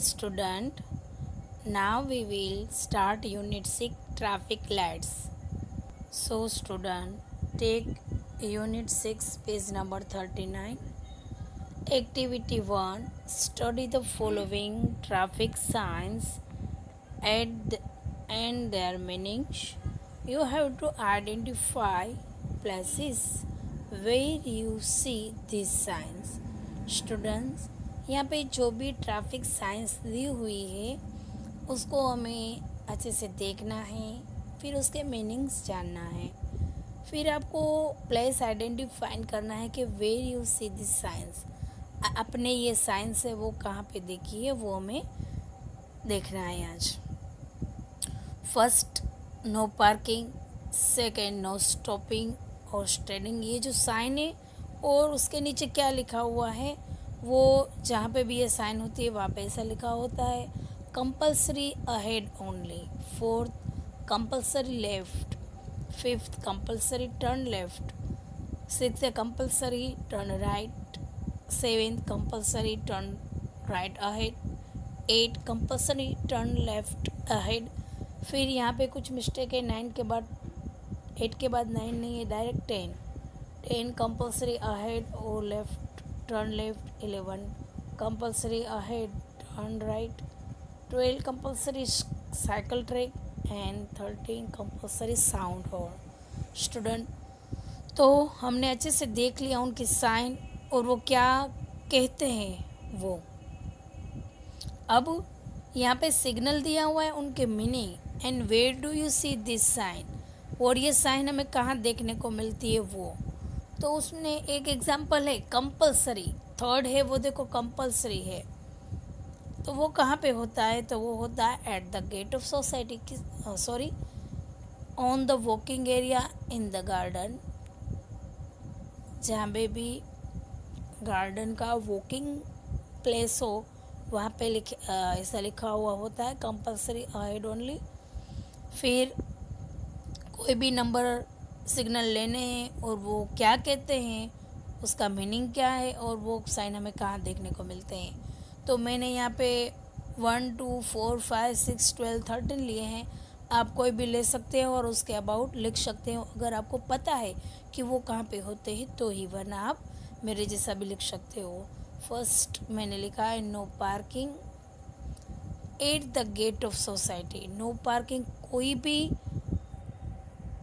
student. Now we will start unit 6 traffic lights. So student, take unit 6 page number 39. Activity 1, study the following traffic signs and their meanings. You have to identify places where you see these signs. Students, यहाँ पे जो भी traffic science दी हुई है उसको हमें अच्छे से देखना है, फिर उसके मीनिंग्स जानना है, फिर आपको प्लेस आइडेंटिफाई करना है कि where you see this signs. अपने ये साइंस है वो कहाँ पे देखी है वो हमें देखना है आज. First, no parking. Second, no stopping और स्टैंडिंग. ये जो साइन है और उसके नीचे क्या लिखा हुआ है वो जहाँ पे भी ये साइन होती है वहाँ पे ऐसा लिखा होता है. Compulsory ahead only. Fourth, compulsory left. Fifth, compulsory turn left. Sixth, compulsory turn right. Seventh, compulsory turn right ahead. 8, compulsory turn left ahead. फिर यहाँ पे कुछ मिस्टेक है. 9 के बाद 8 के बाद 9 नहीं है, डायरेक्ट 10. 10, कंपल्सरी अहेड और left turn left. 11, compulsory ahead turn right. 12, compulsory cycle track. And 13, compulsory sound horn. Student, तो हमने अच्छे से देख लिया उनकी साइन और वो क्या कहते हैं वो. अब यहाँ पे सिग्नल दिया हुआ है, उनके meaning and where do you see this sign, और ये साइन हमें कहाँ देखने को मिलती है वो. तो उसमें एक एग्जांपल है कंपल्सरी. थर्ड है वो, देखो कंपल्सरी है तो वो कहाँ पे होता है, तो वो होता है at the gate of society. Sorry, on the walking area in the garden. जहाँ पे भी गार्डन का वॉकिंग प्लेस हो वहाँ पे ऐसा लिखा हुआ होता है कंपल्सरी अहेड ओनली. फिर कोई भी नंबर सिग्नल लेने हैं और वो क्या कहते हैं, उसका मीनिंग क्या है और वो साइन हमें कहाँ देखने को मिलते हैं. तो मैंने यहाँ पे 1, 2, 4, 5, 6, 12, 13 लिए हैं. आप कोई भी ले सकते हो और उसके अबाउट लिख सकते हो अगर आपको पता है कि वो कहाँ पे होते हैं तो ही, वरना आप मेरे जैसा भी लिख सकते हो. फर्स्ट मैंने लिखा है no parking at the gate of society. No parking, कोई भी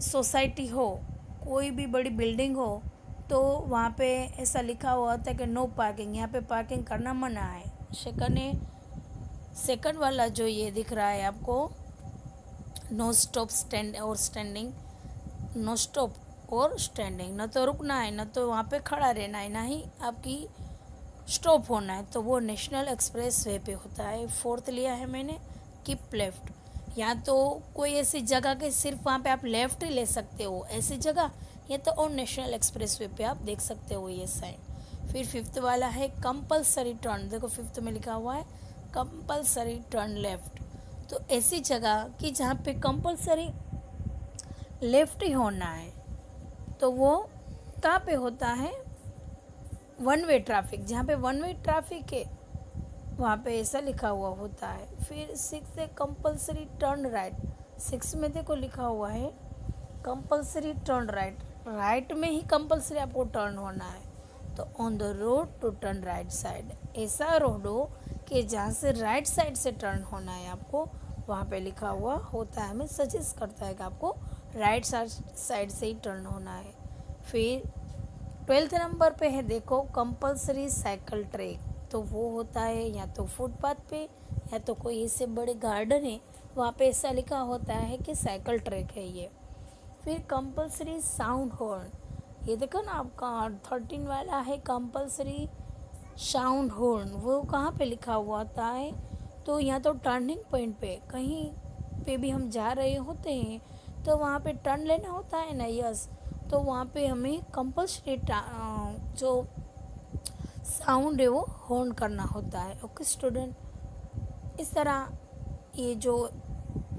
सोसाइटी हो, कोई भी बड़ी बिल्डिंग हो तो वहाँ पे ऐसा लिखा हुआ होता है कि नो पार्किंग, यहाँ पे पार्किंग करना मना है. सेकंड वाला जो ये दिख रहा है आपको, नो स्टॉप स्टैंड और स्टैंडिंग. नो स्टॉप और स्टैंडिंग, न तो रुकना है, न तो वहाँ पे खड़ा रहना है, ना ही आपकी स्टॉप होना है. तो वो नेशनल एक्सप्रेस वे पे होता है. फोर्थ लिया है मैंने कीप लेफ्ट. या तो कोई ऐसी जगह के सिर्फ वहाँ पे आप लेफ्ट ही ले सकते हो, ऐसी जगह, या तो और नेशनल एक्सप्रेस वे पे आप देख सकते हो ये साइन. फिर फिफ्थ वाला है कंपल्सरी टर्न. देखो फिफ्थ में लिखा हुआ है कंपल्सरी टर्न लेफ्ट. तो ऐसी जगह कि जहाँ पे कंपल्सरी लेफ्ट ही होना है तो वो कहाँ पे होता है, वन वे ट्रैफिक. जहाँ पे वन वे ट्रैफिक है वहाँ पे ऐसा लिखा हुआ होता है. फिर 6 है कंपल्सरी टर्न राइट. 6 में देखो लिखा हुआ है कंपल्सरी टर्न राइट. राइट में ही कंपल्सरी आपको टर्न होना है. तो on the road to turn right side, ऐसा रोड हो कि जहाँ से राइट साइड से टर्न होना है आपको, वहाँ पे लिखा हुआ होता है. हमें सजेस्ट करता है कि आपको राइट साइड से ही टर्न होना है. फिर 12th नंबर पे है देखो कंपल्सरी साइकिल ट्रैक. तो वो होता है या तो फुटपाथ पे या तो कोई ऐसे बड़े गार्डन है वहाँ पे ऐसा लिखा होता है कि साइकिल ट्रैक है ये. फिर कंपल्सरी साउंड हॉर्न, ये देखो ना आपका 13 वाला है कंपल्सरी साउंड हॉर्न. वो कहाँ पे लिखा हुआ होता है, तो या तो टर्निंग पॉइंट पे कहीं पे भी हम जा रहे होते हैं तो वहाँ पे टर्न लेना होता है ना, यस, तो वहाँ पे हमें कंपल्सरी जो साउंड है वो हॉर्न करना होता है. ओके स्टूडेंट, इस तरह ये जो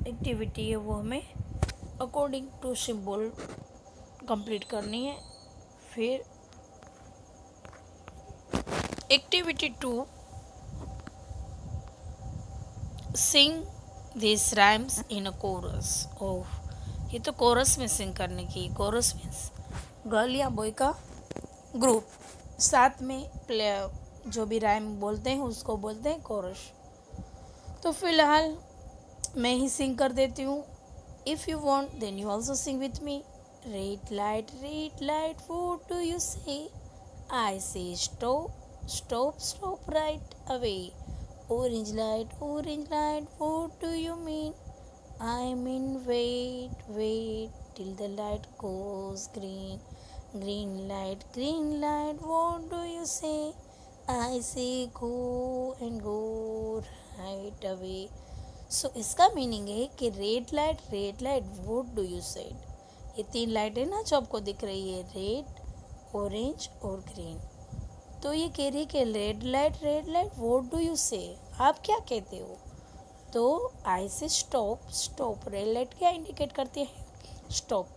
एक्टिविटी है वो हमें अकॉर्डिंग टू सिंबल कंप्लीट करनी है. फिर activity 2, sing this rhymes in a chorus. Oh, ये तो कोरस में सिंग करने की। कोरस मीन्स गर्ल या बॉय का ग्रुप साथ में प्ले, जो भी राइम बोलते हैं उसको बोलते हैं कोरस। तो फिलहाल मैं ही सिंग कर देती हूँ। If you want then you also sing with me. Red light what do you say? I say stop stop stop right away. Orange light, what do you mean? I mean wait till the light goes green. Green light, what do you say? I say go and go right away. So इसका meaning है कि red light what do you say? ये तीन light है ना जो आपको दिख रही है, रेड, ऑरेंज और ग्रीन। तो ये कह रही है कि red light what do you से? आप क्या कहते हो? तो आई से स्टॉप रेड लाइट क्या इंडिकेट करती है? Stop.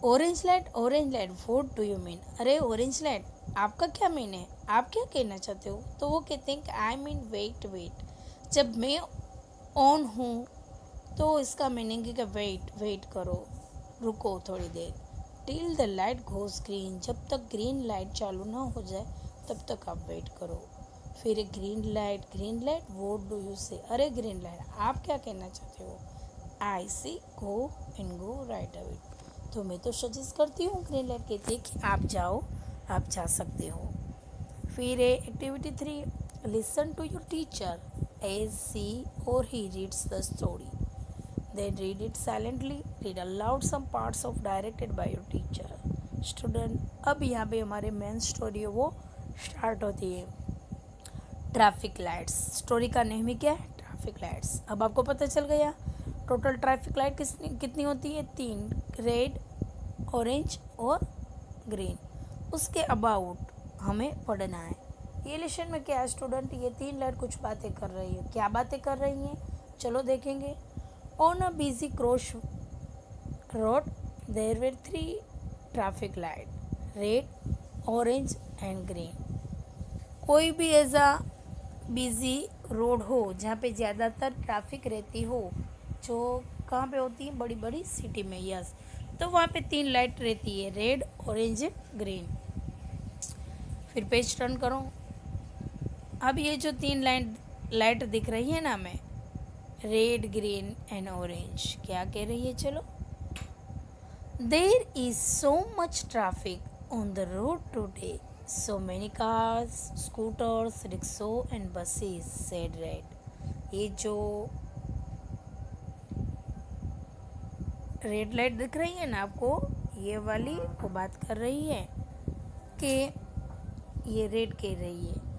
Orange light what do you mean? अरे ऑरेंज लाइट आपका क्या मीन है? आप क्या कहना चाहते हो? तो वो कहते हैं कि आई मीन वेट। जब मैं ऑन हूँ तो इसका मीनिंग है कि वेट करो, रुको थोड़ी देर। Till the light goes green, जब तक ग्रीन लाइट चालू ना हो जाए तब तक आप वेट करो। फिर green light what do you say? अरे ग्रीन लाइट आप क्या कहना चाहते हो? I see go and go right away. तो मैं तो सजेस्ट करती हूँ, ग्रीन लाइट कहती है कि आप जाओ, आप जा सकते हो। फिर activity 3, listen to your teacher as she or he reads the story. Then read it silently. Read aloud some parts of directed by your teacher. Student, अब यहाँ पे हमारे मेन स्टोरी है वो स्टार्ट होती है। ट्रैफिक लाइट्स, स्टोरी का name ही क्या है? Traffic lights. अब आपको पता चल गया टोटल ट्रैफिक लाइट कितनी होती है? 3, रेड, ऑरेंज और ग्रीन। उसके अबाउट हमें पढ़ना है। ये लेसन में क्या है स्टूडेंट? ये 3 लाइट कुछ बातें कर रही है। क्या बातें कर रही हैं? चलो देखेंगे। On a busy cross road, there were 3 traffic lights, red, orange and green. कोई भी ऐसा बिजी रोड हो जहाँ पे ज़्यादातर ट्रैफिक रहती हो, जो कहाँ पे होती है? बड़ी बड़ी सिटी में। यस, तो वहाँ पे 3 लाइट रहती है, रेड, ऑरेंज, ग्रीन। फिर पेज टर्न करो। अब ये जो 3 लाइट दिख रही है ना हमें, रेड, ग्रीन एंड ऑरेंज, क्या कह रही है? चलो। There is so much traffic on the road today, so many cars, scooters, rickshaws and buses, said red. ये जो रेड लाइट दिख रही है ना आपको, ये वाली वो बात कर रही है कि ये रेड कह रही है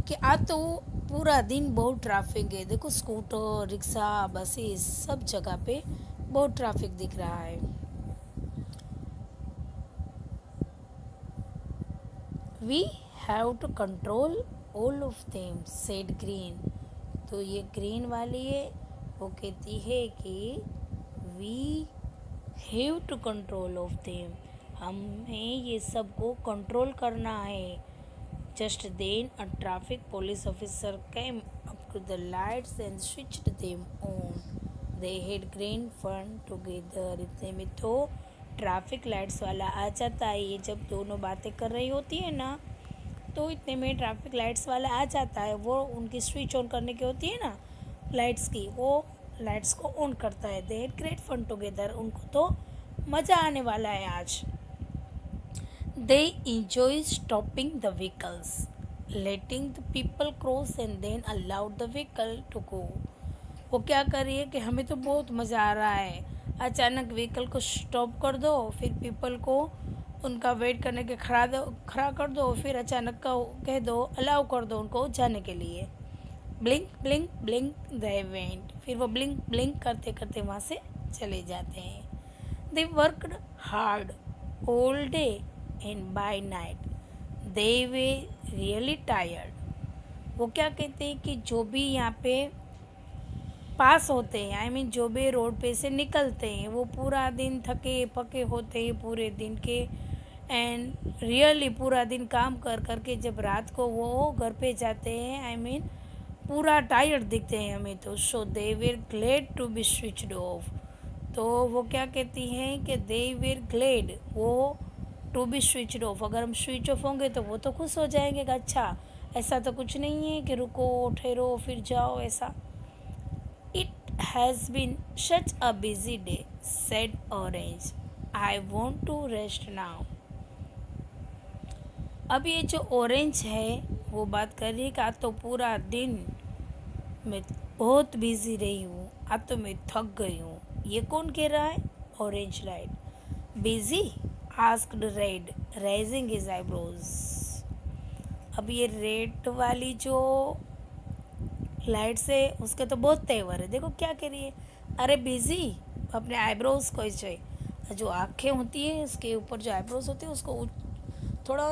कि आज तो पूरा दिन बहुत ट्रैफिक है। देखो स्कूटर, रिक्शा, बसेस, सब जगह पे बहुत ट्रैफिक दिख रहा है। We have to control all of them, said green. तो ये ग्रीन वाली है, वो कहती है कि we have to control of them, हमें ये सब को कंट्रोल करना है। Just then, a traffic police officer came up to the lights and switched them on. They had green fun together. इतने में तो ट्रैफिक लाइट्स वाला आ जाता है। ये जब दोनों बातें कर रही होती है ना, तो इतने में ट्रैफिक लाइट्स वाला आ जाता है। वो उनकी स्विच ऑन करने की होती है ना लाइट्स की, वो लाइट्स को ऑन करता है। They had great fun together. उनको तो मज़ा आने वाला है आज। They enjoy stopping the vehicles, letting the people cross and then allowed the vehicle to go. वो क्या कर रही है कि हमें तो बहुत मज़ा आ रहा है, अचानक व्हीकल को स्टॉप कर दो, फिर पीपल को उनका वेट करने के खड़ा कर दो, फिर अचानक का कह दो, अलाउ कर दो उनको जाने के लिए। Blink blink blink they went, फिर वो ब्लिंक ब्लिंक करते करते वहाँ से चले जाते हैं। They worked hard all day and by night they were really tired. वो क्या कहते हैं कि जो भी यहाँ पे पास होते हैं, आई मीन जो भी रोड पे से निकलते हैं, वो पूरा दिन थके पके होते हैं पूरे दिन के, एंड रियली पूरा दिन काम कर करके जब रात को वो घर पे जाते हैं, आई मीन पूरा टायर्ड दिखते हैं हमें तो। So they were glad to be switched off. तो वो क्या कहती हैं कि दे वर ग्लेड, वो टू बी स्विच्ड ऑफ, अगर हम स्विच ऑफ होंगे तो वो तो खुश हो जाएंगे कि अच्छा ऐसा तो कुछ नहीं है कि रुको ठहरो फिर जाओ ऐसा। It has been such a busy day said orange, I want to rest now. अब ये जो ऑरेंज है वो बात कर रही है कि आज तो पूरा दिन मैं बहुत बिजी रही हूँ, आज तो मैं थक गई हूँ। ये कौन कह रहा है? Orange light. Busy asked red raising his eyebrows. अब ये रेड वाली जो लाइट से उसके तो बहुत तेवर है, देखो क्या कह रही है, अरे बिजी, अपने आईब्रोज को ऐसे जो आँखें होती है उसके ऊपर जो आईब्रोज होती है उसको थोड़ा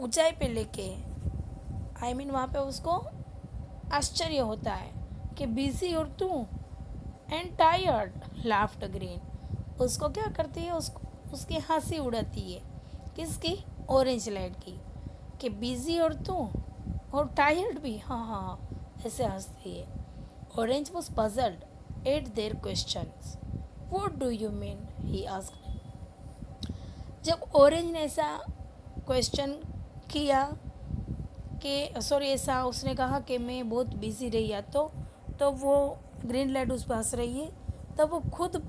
ऊंचाई पे लेके, आई मीन वहाँ पे उसको आश्चर्य होता है कि बिजी और तू एंड टायर्ड, लाफ्ड ग्रीन। उसको क्या करती है, उसकी हंसी उड़ाती है, किसकी? ऑरेंज लाइट की, कि बिजी और तू और टायर्ड भी, हाँ हाँ हाँ ऐसे हंसती है। Orange was puzzled eight there questions. What do you mean, he asked. जब ऑरेंज ने ऐसा क्वेश्चन किया कि सॉरी ऐसा उसने कहा कि मैं बहुत बिजी रही या तो वो ग्रीन लाइट उस पर हंस रही है, तब वो खुद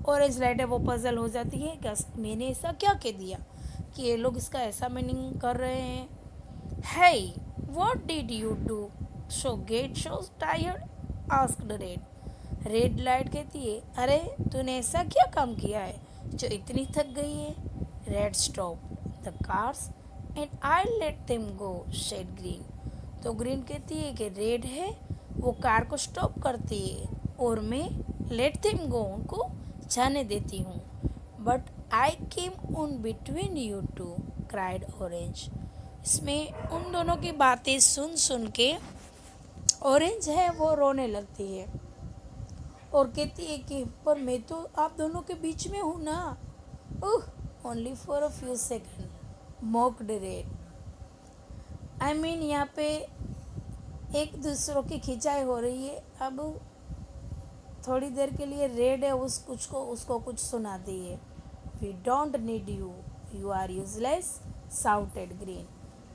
ऑरेंज लाइट है वो पजल हो जाती है कि मैंने ऐसा क्या कह दिया कि ये लोग इसका ऐसा मीनिंग कर रहे हैं। Hey what did you do so get so tired, asked red. Red light कहती है, अरे तूने ऐसा क्या काम किया है जो इतनी थक गई है? Red stop the cars and I let them go, said green. तो ग्रीन कहती है कि रेड है वो कार को स्टॉप करती है और मैं लेट देम गो, उनको जाने देती हूँ। But I came on between you two, cried orange. इसमें उन दोनों की बातें सुन सुन के ऑरेंज है वो रोने लगती है और कहती है कि पर मैं तो आप दोनों के बीच में हूँ ना। Oh only for a few second, mocked red. I mean यहाँ पे एक दूसरों की खिंचाई हो रही है। अब थोड़ी देर के लिए रेड है उसको कुछ सुनाती है। We don't need you, you are useless, shouted green.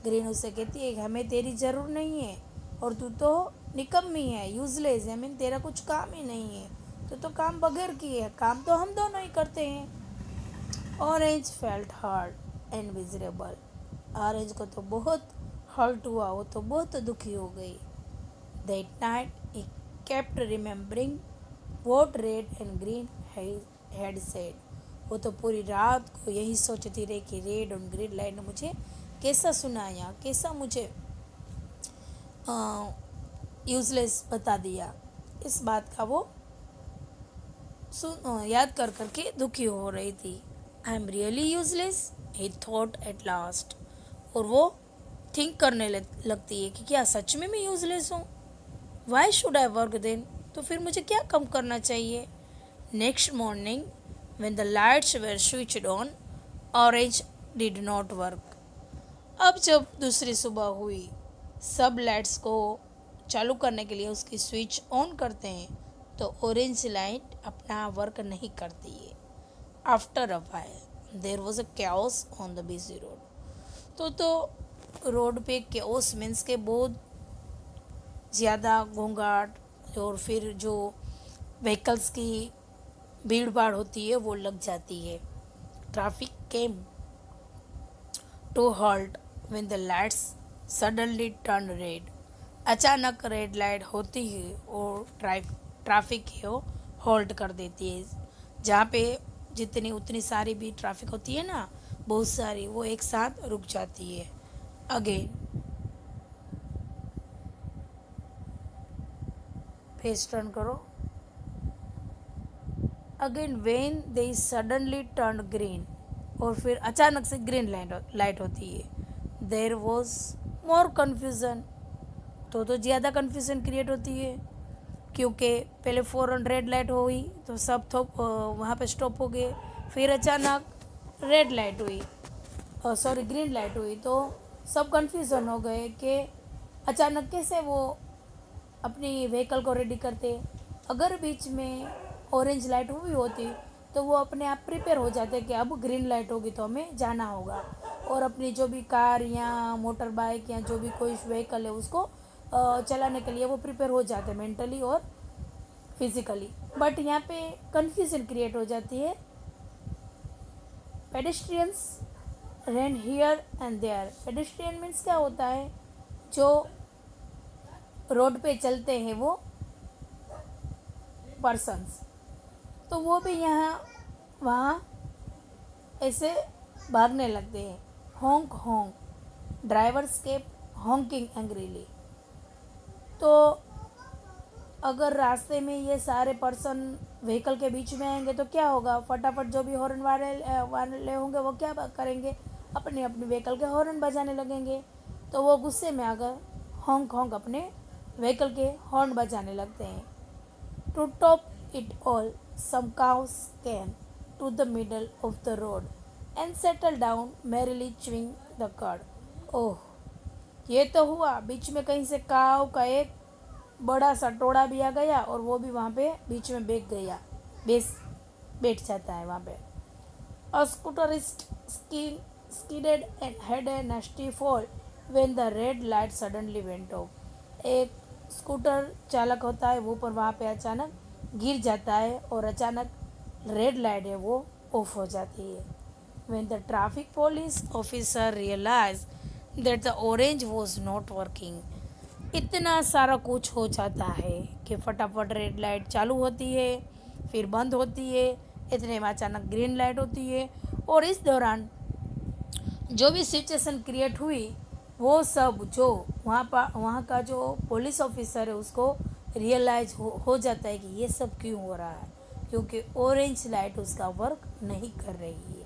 Green उसे कहती है हमें तेरी ज़रूर नहीं है और तू तो निकम्मी है, यूजलेस, आई मीन तेरा कुछ काम ही नहीं है, तू तो काम बगैर की है, काम तो हम दोनों ही करते हैं। Orange felt hurt and miserable. Orange को तो बहुत हर्ट हुआ, वो तो बहुत दुखी हो गई। That night he kept remembering what red and green had said. वो तो पूरी रात को यही सोचती रही कि रेड और ग्रीन लाइट ने मुझे कैसा सुनाया, कैसा मुझे यूजलेस बता दिया। इस बात का वो याद कर करके दुखी हो रही थी। I am really useless, he thought at last. और वो थिंक करने लगती है कि क्या सच में मैं यूजलेस हूँ? Why should I work then, तो फिर मुझे क्या कम करना चाहिए? Next morning when the lights were switched on, orange did not work. अब जब दूसरी सुबह हुई, सब लाइट्स को चालू करने के लिए उसकी स्विच ऑन करते हैं तो ऑरेंज लाइट अपना वर्क नहीं करती है। After a while there was a chaos on the busy road. तो रोड पे कैओस मीन्स के बहुत ज़्यादा घोंघाट और फिर जो व्हीकल्स की भीड़ भाड़ होती है वो लग जाती है। Traffic came to halt when the lights suddenly turn red. अचानक रेड लाइट होती है और ट्रैफिक है वो हॉल्ट कर देती है। जहाँ पे जितनी उतनी सारी भी ट्रैफिक होती है ना, बहुत सारी, वो एक साथ रुक जाती है। अगेन फेस टर्न करो। Again when they suddenly turn green, और फिर अचानक से ग्रीन लाइट होती है। देयर वॉज मोर कन्फ्यूज़न, तो ज़्यादा कन्फ्यूज़न क्रिएट होती है क्योंकि पहले फ़ौरन रेड लाइट हुई तो सब वहाँ पे स्टॉप हो गए। फिर अचानक रेड लाइट हुई, ग्रीन लाइट हुई तो सब कन्फ्यूज़न हो गए कि अचानक कैसे वो अपनी व्हीकल को रेडी करते। अगर बीच में ऑरेंज लाइट हुई होती तो वो अपने आप प्रिपेयर हो जाते कि अब ग्रीन लाइट होगी तो हमें जाना होगा, और अपनी जो भी कार या मोटर बाइक या जो भी कोई व्हीकल है उसको चलाने के लिए वो प्रिपेयर हो जाते मेंटली और फिजिकली। बट यहाँ पे कंफ्यूजन क्रिएट हो जाती है। Pedestrians run here and there. Pedestrian means क्या होता है, जो रोड पे चलते हैं वो पर्सन्स, तो वो भी यहाँ वहाँ ऐसे भागने लगते हैं। हॉन्क हॉन्क, ड्राइवर्स के हॉन्किंग एंग्रीली। तो अगर रास्ते में ये सारे पर्सन व्हीकल के बीच में आएंगे तो क्या होगा, फटाफट जो भी हॉर्न वाले होंगे वो क्या करेंगे, अपनी अपनी व्हीकल के हॉर्न बजाने लगेंगे। तो वो गुस्से में आकर हॉन्क हॉन्क अपने व्हीकल के हॉर्न बजाने लगते हैं। To top it all, some cows came to the middle of the road and settled down merrily chewing the cud. ओह, ये तो हुआ, बीच में कहीं से काव का एक बड़ा सा टोड़ा भी आ गया और वो भी वहाँ पे बीच में बैठ जाता है वहाँ पे। A scooterist skidded and had a nasty fall when the red light suddenly went off. एक स्कूटर चालक होता है, वो पर वहाँ पे अचानक गिर जाता है और अचानक रेड लाइट है वो ऑफ हो जाती है। When the traffic police officer realized that the orange was not working, इतना सारा कुछ हो जाता है कि फटाफट रेड लाइट चालू होती है, फिर बंद होती है, इतने में अचानक ग्रीन लाइट होती है, और इस दौरान जो भी सिचुएशन क्रिएट हुई वो सब जो वहाँ का जो पुलिस ऑफिसर है उसको रियलाइज हो जाता है कि ये सब क्यों हो रहा है, क्योंकि ऑरेंज लाइट उसका वर्क नहीं कर रही है।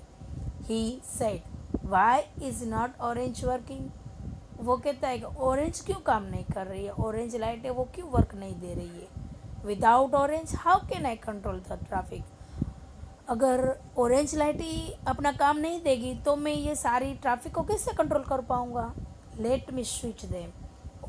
He said, why is not orange working. वो कहता है कि ऑरेंज क्यों काम नहीं कर रही है, ऑरेंज लाइट है वो क्यों वर्क नहीं दे रही है। Without orange how can I control the traffic. अगर ऑरेंज लाइट ही अपना काम नहीं देगी तो मैं ये सारी ट्रैफिक को कैसे कंट्रोल कर पाऊँगा। Let me switch them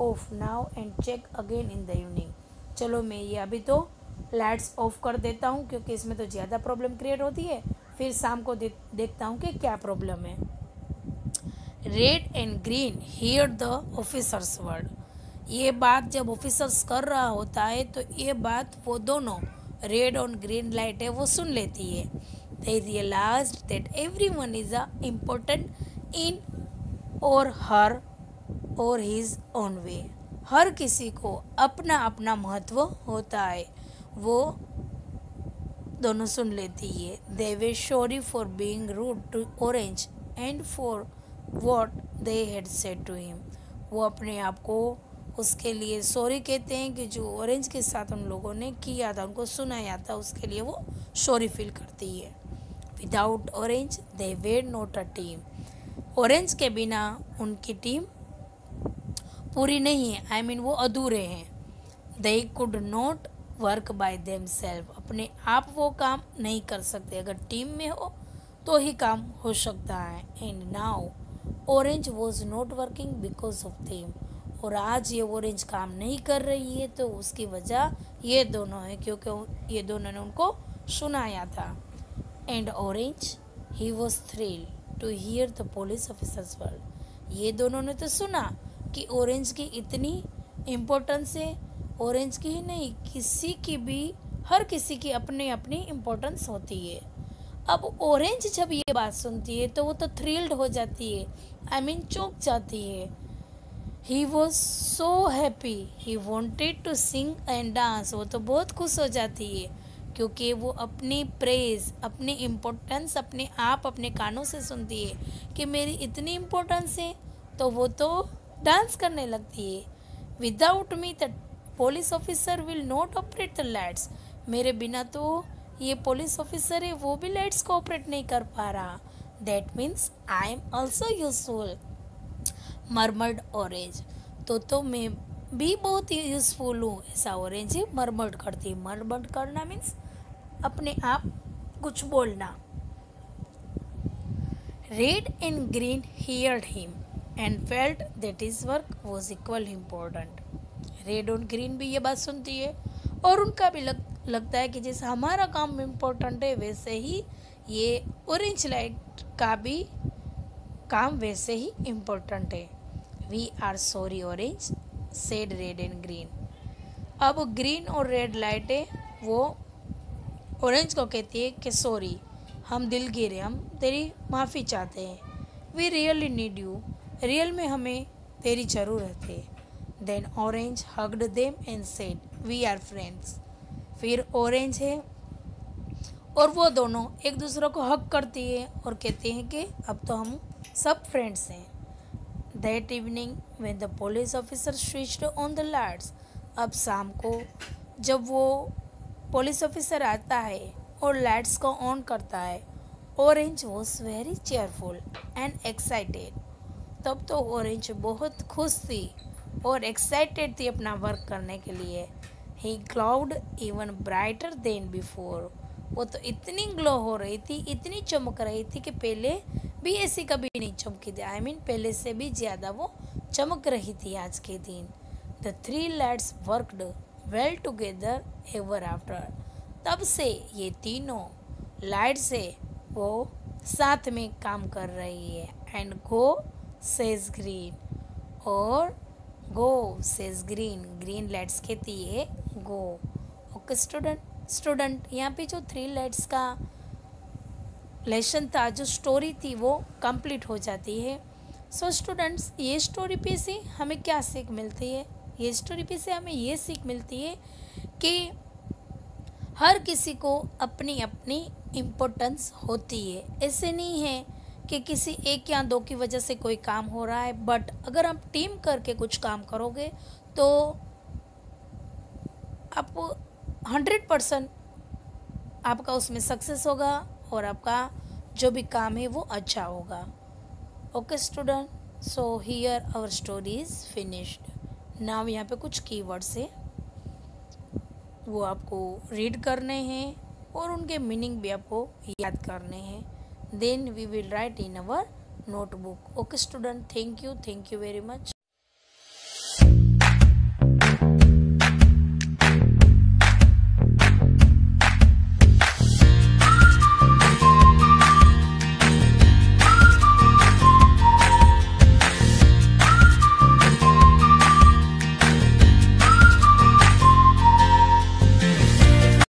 off now and check again in the evening. चलो मैं ये अभी तो लाइट्स ऑफ कर देता हूँ क्योंकि इसमें तो ज़्यादा प्रॉब्लम क्रिएट होती है, फिर शाम को देखता हूँ कि क्या प्रॉब्लम है। Red and green here the officers word. ये बात जब ऑफिसर्स कर रहा होता है तो ये बात वो दोनों रेड और ग्रीन लाइट है वो सुन लेती है। They realised that everyone is a important in और हर और हिज ओन वे। हर किसी को अपना अपना महत्व होता है, वो दोनों सुन लेती है। They were sorry for being rude to orange and for what they had said to him. वो अपने आप को उसके लिए सॉरी कहते हैं कि जो ऑरेंज के साथ उन लोगों ने किया था, उनको सुनाया था, उसके लिए वो सॉरी फील करती है। Without orange they way not a team. Orange के बिना उनकी टीम पूरी नहीं है, आई मीन वो अधूरे हैं। They could not work by them self. अपने आप वो काम नहीं कर सकते, अगर टीम में हो तो ही काम हो सकता है। And now orange was not working because of them. और आज ये ऑरेंज काम नहीं कर रही है तो उसकी वजह ये दोनों है, क्योंकि ये दोनों ने उनको सुनाया था। And orange he was thrilled to hear the police officers word. ये दोनों ने तो सुना कि ऑरेंज की इतनी इम्पोर्टेंस है। ऑरेंज की ही नहीं, किसी की भी, हर किसी की अपनी अपनी इम्पोर्टेंस होती है। अब ऑरेंज जब ये बात सुनती है तो वो तो थ्रिल्ड हो जाती है, आई मीन चौंक जाती है। He was so happy, he wanted to sing and dance. वो तो बहुत खुश हो जाती है क्योंकि वो अपनी प्रेज, अपनी इम्पोर्टेंस अपने आप अपने कानों से सुनती है कि मेरी इतनी इम्पोर्टेंस है, तो वो तो डांस करने लगती है। Without me the police officer will not operate the lights. मेरे बिना तो ये पुलिस ऑफिसर है वो भी लाइट्स को ऑपरेट नहीं कर पा रहा। That means I am also useful, murmured orange. तो मैं भी बहुत यूजफुल हूँ, ऐसा ऑरेंज ही मरमर्ड करती। मरमर्ड करना मीन्स अपने आप कुछ बोलना। Red and green heard him and felt that his work was equally important. रेड और ग्रीन भी ये बात सुनती है और उनका भी लगता है कि जैसे हमारा काम इम्पोर्टेंट है वैसे ही ये ऑरेंज लाइट का भी काम वैसे ही इम्पोर्टेंट है। We are sorry orange said red and green. अब ग्रीन और रेड लाइट है वो ऑरेंज को कहती है कि सॉरी, हम दिलगीर हैं, हम तेरी माफ़ी चाहते हैं। We really need you, real में हमें तेरी ज़रूरत है। Then orange hugged them and said we are friends. फिर ऑरेंज है और वो दोनों एक दूसरे को हग करती है और कहते हैं कि अब तो हम सब फ्रेंड्स हैं। That evening when the police officer switched on the lights. अब शाम को जब वो पुलिस ऑफिसर आता है और लाइट्स को ऑन करता है, orange was very cheerful and excited. तब तो ऑरेंज बहुत खुश थी और एक्साइटेड थी अपना वर्क करने के लिए। ही ग्लोव्ड इवन ब्राइटर देन बिफोर। वो तो इतनी ग्लो हो रही थी, इतनी चमक रही थी कि पहले भी ऐसी कभी नहीं चमकी थी। पहले से भी ज़्यादा वो चमक रही थी आज के दिन। The three lads worked well together ever after. तब से ये तीनों लाइट से वो साथ में काम कर रही है। एंड गो सेज ग्रीन, और गो सेज ग्रीन, ग्रीन लाइट्स कहती है गो। ओके स्टूडेंट यहाँ पे जो थ्री लाइट्स का लेसन था, जो स्टोरी थी, वो कंप्लीट हो जाती है। सो स्टूडेंट्स, ये स्टोरी पे से हमें क्या सीख मिलती है? ये स्टोरी पे से हमें ये सीख मिलती है कि हर किसी को अपनी अपनी इम्पोर्टेंस होती है। ऐसे नहीं है कि किसी एक या दो की वजह से कोई काम हो रहा है, बट अगर आप टीम करके कुछ काम करोगे तो आप 100% आपका उसमें सक्सेस होगा और आपका जो भी काम है वो अच्छा होगा। Okay student, so here our story is finished. Now यहाँ पे कुछ कीवर्ड्स है, वो आपको रीड करने हैं और उनके मीनिंग भी आपको याद करने हैं। Then we will write in our notebook. Okay student, thank you very much.